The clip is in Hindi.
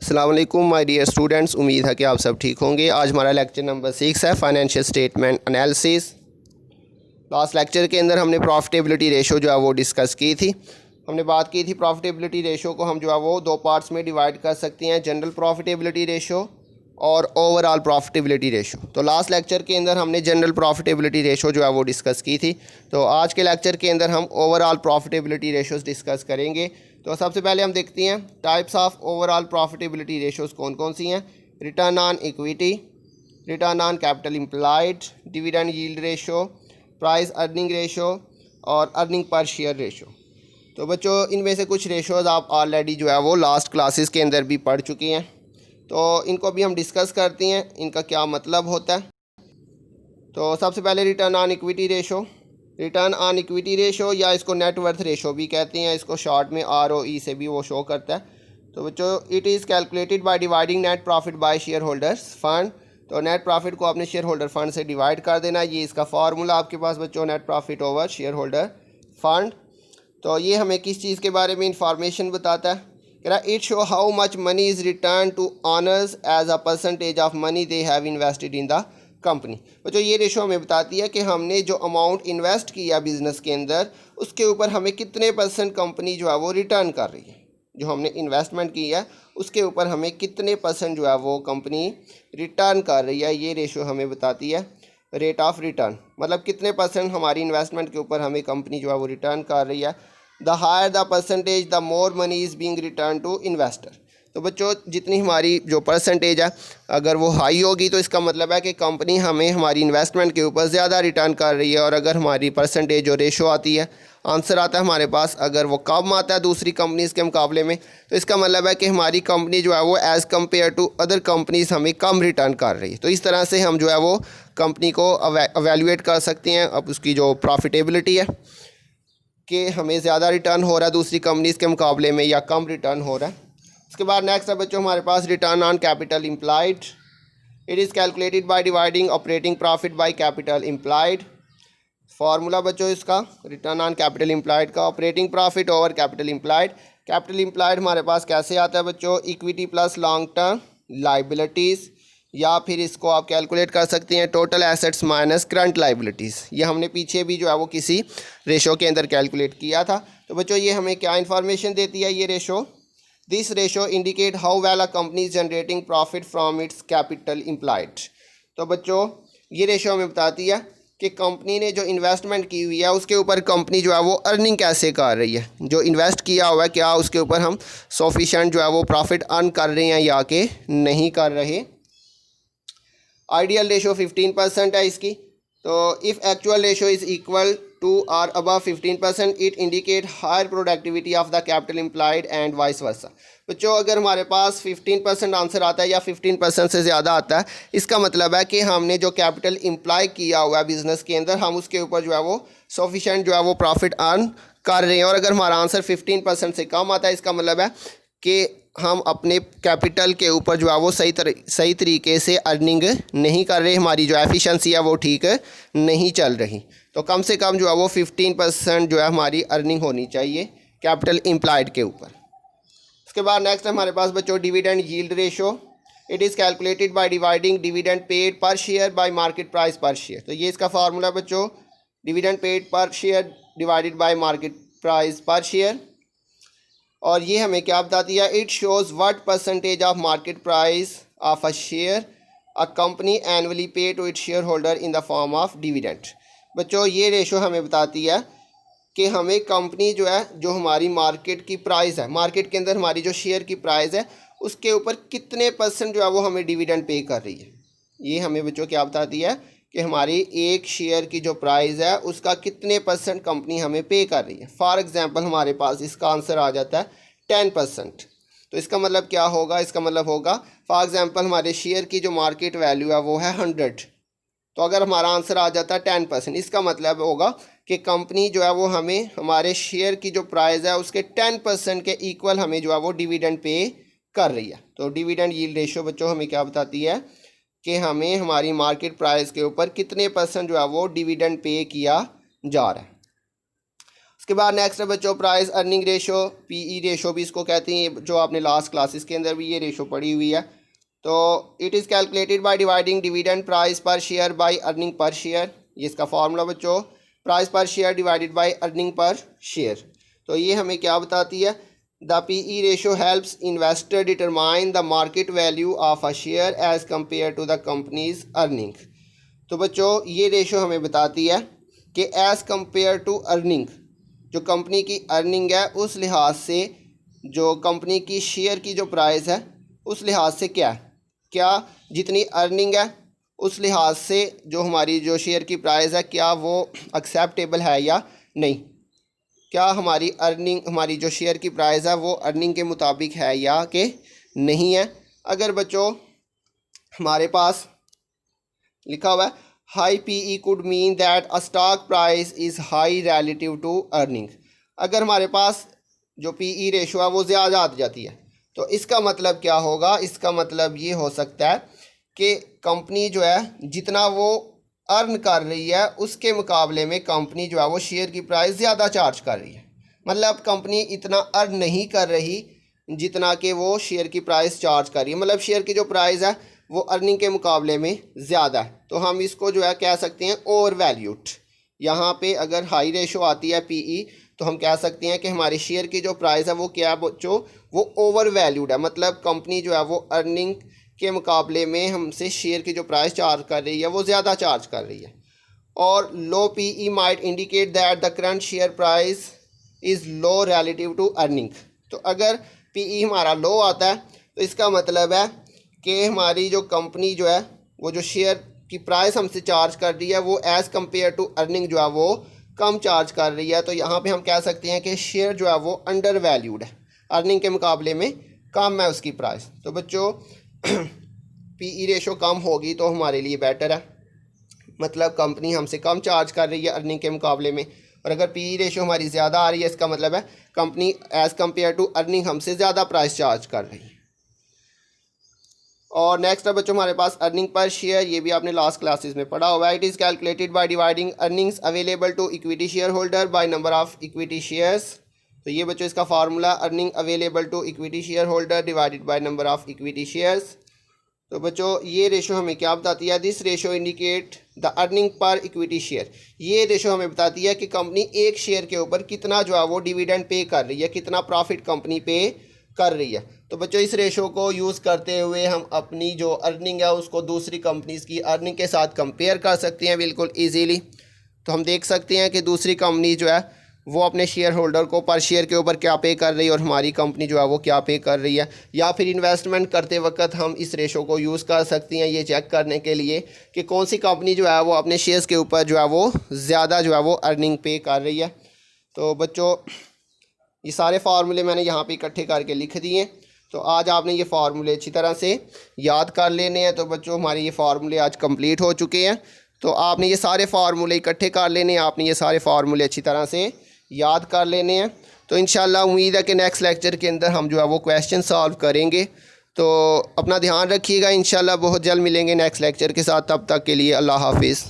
अस्सलाम वालेकुम माय डियर स्टूडेंट्स, उम्मीद है कि आप सब ठीक होंगे। आज हमारा लेक्चर नंबर 6 है, financial statement analysis. Last lecture के अंदर हमने प्रॉफिटेबिलिटी रेशो जो है वो डिस्कस की थी। हमने बात की थी प्रॉफिटेबिलिटी रेशो को हम जो है वो दो पार्ट्स में डिवाइड कर सकते हैं, जनरल प्रॉफिटेबिलिटी रेशो और ओवरऑल प्रॉफिटेबिलिटी रेशो। तो लास्ट लेक्चर के अंदर हमने जनरल प्रॉफिटेबिलिटी रेशो जो है वो डिस्कस की थी। तो आज के लेक्चर के अंदर हम ओवरऑल प्रॉफिटेबिलिटी रेशोज़ डिस्कस करेंगे। तो सबसे पहले हम देखते हैं types of overall profitability ratios कौन कौन सी हैं। Return on equity, return on capital employed, dividend yield ratio, price earning ratio और अर्निंग पर शेयर रेशो। तो बच्चों, इनमें से कुछ रेशोज़ आप ऑलरेडी जो है वो लास्ट क्लासेस के अंदर भी पढ़ चुके हैं, तो इनको भी हम डिस्कस करते हैं, इनका क्या मतलब होता है। तो सबसे पहले return on equity ratio. Return on equity ratio या इसको नेटवर्थ रेशो भी कहते हैं, इसको शॉर्ट में ROE से भी वो शो करता है। तो बच्चों, it is calculated by dividing net profit by share holders fund. तो नेट प्रॉफिट को अपने शेयर होल्डर फंड से डिवाइड कर देना, ये इसका फार्मूला आपके पास बच्चों, net profit over share holder fund. तो ये हमें किस चीज़ के बारे में इंफॉर्मेशन बताता है? It show how much money is return to owners as a percentage of money they have invested in the company. तो ये रेशो हमें बताती है कि हमने जो अमाउंट इन्वेस्ट किया बिज़नेस के अंदर, उसके ऊपर हमें कितने % कंपनी जो है वो रिटर्न कर रही है। जो हमने इन्वेस्टमेंट की है उसके ऊपर हमें कितने % जो है वो कंपनी रिटर्न कर रही है, ये रेशो हमें बताती है। रेट ऑफ रिटर्न मतलब कितने % हमारी इन्वेस्टमेंट के ऊपर हमें कंपनी जो है वो रिटर्न कर रही है। The higher the percentage the more money is being return to investor. तो बच्चों, जितनी हमारी जो परसेंटेज है अगर वो हाई होगी तो इसका मतलब है कि कंपनी हमें हमारी इन्वेस्टमेंट के ऊपर ज़्यादा रिटर्न कर रही है। और अगर हमारी परसेंटेज जो रेशो आती है, आंसर आता है हमारे पास, अगर वो कम आता है दूसरी कंपनीज़ के मुकाबले में, तो इसका मतलब है कि हमारी कंपनी जो है वो as compare to other companies हमें कम रिटर्न कर रही है। तो इस तरह से हम जो है वो कंपनी को एवेल्यूएट कर सकते हैं अब उसकी जो प्रॉफिटेबिलिटी है, कि हमें ज़्यादा रिटर्न हो रहा है दूसरी कंपनीज़ के मुकाबले में या कम रिटर्न हो रहा है। उसके बाद नेक्स्ट है बच्चों हमारे पास return on capital employed. It is calculated by dividing operating profit by capital employed. Formula बच्चों इसका, रिटर्न ऑन कैपिटल एम्प्लॉयड का, operating profit over capital employed. Capital employed हमारे पास कैसे आता है बच्चों? Equity plus long term liabilities, या फिर इसको आप कैलकुलेट कर सकते हैं total assets minus current liabilities. ये हमने पीछे भी जो है वो किसी रेशो के अंदर कैलकुलेट किया था। तो बच्चों, ये हमें क्या इन्फॉर्मेशन देती है ये ratio? This ratio indicate how well a company is generating profit from its capital employed. तो बच्चों, ये रेशो हमें बताती है कि कंपनी ने जो इन्वेस्टमेंट की हुई है उसके ऊपर कंपनी जो है वो अर्निंग कैसे कर रही है। जो इन्वेस्ट किया हुआ है क्या उसके ऊपर हम सफिशेंट जो है वो प्रॉफिट अर्न कर रहे हैं या कि नहीं कर रहे। आइडियल रेशो 15% है इसकी। तो if actual ratio is equal to और above 15%, it indicate higher productivity of the capital employed and vice versa. बच्चों, अगर हमारे पास 15% आंसर आता है या 15% से ज़्यादा आता है, इसका मतलब है कि हमने जो कैपिटल एम्प्लॉय किया हुआ है बिज़नेस के अंदर, हम उसके ऊपर जो है वो सफिशेंट जो है वो प्रॉफिट अर्न कर रहे हैं। और अगर हमारा आंसर 15% से कम आता है, इसका मतलब है कि हम अपने कैपिटल के ऊपर जो है वो सही तरीके से अर्निंग नहीं कर रहे, हमारी जो एफिशिएंसी है वो ठीक नहीं चल रही। तो कम से कम जो है वो 15% जो है हमारी अर्निंग होनी चाहिए कैपिटल एम्प्लॉयड के ऊपर। उसके बाद नेक्स्ट हमारे पास बच्चों dividend yield ratio. It is calculated by dividing dividend paid per share by market price per share. तो ये इसका फार्मूला बच्चों, dividend paid per share divided by market price per share. और ये हमें क्या बताती है? It shows what percentage of market price of a share a company annually pay to its share holder in the form of dividend. बच्चों, ये रेशो हमें बताती है कि हमें कंपनी जो है, जो हमारी मार्केट की प्राइस है, मार्केट के अंदर हमारी जो शेयर की प्राइस है उसके ऊपर कितने % जो है वो हमें डिविडेंड पे कर रही है। ये हमें बच्चों क्या बताती है कि हमारी एक शेयर की जो प्राइस है उसका कितने % कंपनी हमें पे कर रही है। फॉर एग्जांपल हमारे पास इसका आंसर आ जाता है 10%। तो इसका मतलब क्या होगा? इसका मतलब होगा फॉर एग्जांपल हमारे शेयर की जो मार्केट वैल्यू है वो है 100। तो अगर हमारा आंसर आ जाता है 10%, इसका मतलब होगा कि कंपनी जो है वो हमें हमारे शेयर की जो प्राइस है उसके 10% के इक्वल हमें जो है वो डिविडेंड पे कर रही है। तो डिविडेंड यील्ड रेशो बच्चों हमें क्या बताती है कि हमें हमारी मार्केट प्राइस के ऊपर कितने % जो है वो डिविडेंड पे किया जा रहा है। उसके बाद नेक्स्ट है बच्चों price earning ratio, PE ratio भी इसको कहते हैं, जो आपने लास्ट क्लासेस के अंदर भी ये रेशो पढ़ी हुई है। तो it is calculated by dividing dividend price per share by earning per share. ये इसका फार्मूला बच्चों, price per share divided by earning per share. तो ये हमें क्या बताती है, the PE ratio helps investor determine the market value of a share as compared to the company's earning. तो बच्चों ये रेशो हमें बताती है कि एज कम्पेयर टू अर्निंग, जो कंपनी की अर्निंग है उस लिहाज से जो कंपनी की शेयर की जो प्राइस है उस लिहाज से क्या जितनी अर्निंग है उस लिहाज से जो हमारी जो शेयर की प्राइस है क्या वो एक्सेप्टेबल है या नहीं, क्या हमारी अर्निंग, हमारी जो शेयर की प्राइस है वो अर्निंग के मुताबिक है या कि नहीं है। अगर बच्चों हमारे पास लिखा हुआ है high PE could mean that a stock price is high relative to earning, अगर हमारे पास जो पीई रेशो है वो ज़्यादा आ जाती है तो इसका मतलब क्या होगा, इसका मतलब ये हो सकता है कि कंपनी जो है जितना वो अर्न कर रही है उसके मुकाबले में कंपनी जो है वो शेयर की प्राइस ज़्यादा चार्ज कर रही है। मतलब कंपनी इतना अर्न नहीं कर रही जितना कि वो शेयर की प्राइस चार्ज कर रही है, मतलब शेयर की जो प्राइस है वो अर्निंग के मुकाबले में ज़्यादा है। तो हम इसको जो है कह सकते हैं ओवर वैल्यूड। यहाँ पे अगर हाई रेशो आती है पीई तो हम कह सकते हैं कि हमारी शेयर की जो प्राइस है वो क्या बच्चों, वो ओवर वैल्यूड है, मतलब कंपनी जो है वो अर्निंग के मुकाबले में हमसे शेयर की जो प्राइस चार्ज कर रही है वो ज़्यादा चार्ज कर रही है। और low PE might indicate that the current share price is low relative to earning. तो अगर पीई हमारा लो आता है तो इसका मतलब है कि हमारी जो कंपनी जो है वो जो शेयर की प्राइस हमसे चार्ज कर रही है वो एज़ कम्पेयर टू अर्निंग जो है वो कम चार्ज कर रही है। तो यहाँ पे हम कह सकते हैं कि शेयर जो है वो अंडर वैल्यूड है, अर्निंग के मुकाबले में कम है उसकी प्राइस। तो बच्चों पीई रेशो कम होगी तो हमारे लिए बेटर है, मतलब कंपनी हमसे कम चार्ज कर रही है अर्निंग के मुकाबले में। और अगर पीई रेशो हमारी ज़्यादा आ रही है इसका मतलब है company as compare to earning हमसे ज़्यादा प्राइस चार्ज कर रही है। और नेक्स्ट है बच्चों हमारे पास अर्निंग पर शेयर, ये भी आपने लास्ट क्लासेस में पढ़ा हुआ है। It is calculated by dividing earnings available to equity share holder by number of equity shares. तो ये बच्चों इसका formula earning available to equity share holder divided by number of equity shares. तो बच्चों ये रेशो हमें क्या बताती है, this ratio indicate the earning per equity share. ये रेशो हमें बताती है कि कंपनी एक शेयर के ऊपर कितना जो है वो डिविडेंड पे कर रही है, कितना प्रॉफिट कंपनी पे कर रही है। तो बच्चों इस रेशो को यूज़ करते हुए हम अपनी जो अर्निंग है उसको दूसरी कंपनीज़ की अर्निंग के साथ कंपेयर कर सकते हैं बिल्कुल ईजीली। तो हम देख सकते हैं कि दूसरी कंपनी जो है वो अपने शेयर होल्डर को पर शेयर के ऊपर क्या पे कर रही है और हमारी कंपनी जो है वो क्या पे कर रही है। या फिर इन्वेस्टमेंट करते वक्त हम इस रेशो को यूज़ कर सकते हैं ये चेक करने के लिए कि कौन सी कंपनी जो है वो अपने शेयर्स के ऊपर जो है वो ज़्यादा जो है वो अर्निंग पे कर रही है। तो बच्चों ये सारे फार्मूले मैंने यहाँ पे इकट्ठे करके लिख दिए। तो आज आपने ये फार्मूले अच्छी तरह से याद कर लेने हैं। तो बच्चों हमारे ये फार्मूले आज कंप्लीट हो चुके हैं। तो आपने ये सारे फार्मूले इकट्ठे कर लेने हैं, आपने ये सारे फार्मूले अच्छी तरह से याद कर लेने हैं। तो इंशाल्लाह उम्मीद है कि नेक्स्ट लेक्चर के अंदर हम जो है वो क्वेश्चन सॉल्व करेंगे। तो अपना ध्यान रखिएगा, इंशाल्लाह बहुत जल्द मिलेंगे नेक्स्ट लेक्चर के साथ। तब तक के लिए अल्लाह हाफिज़।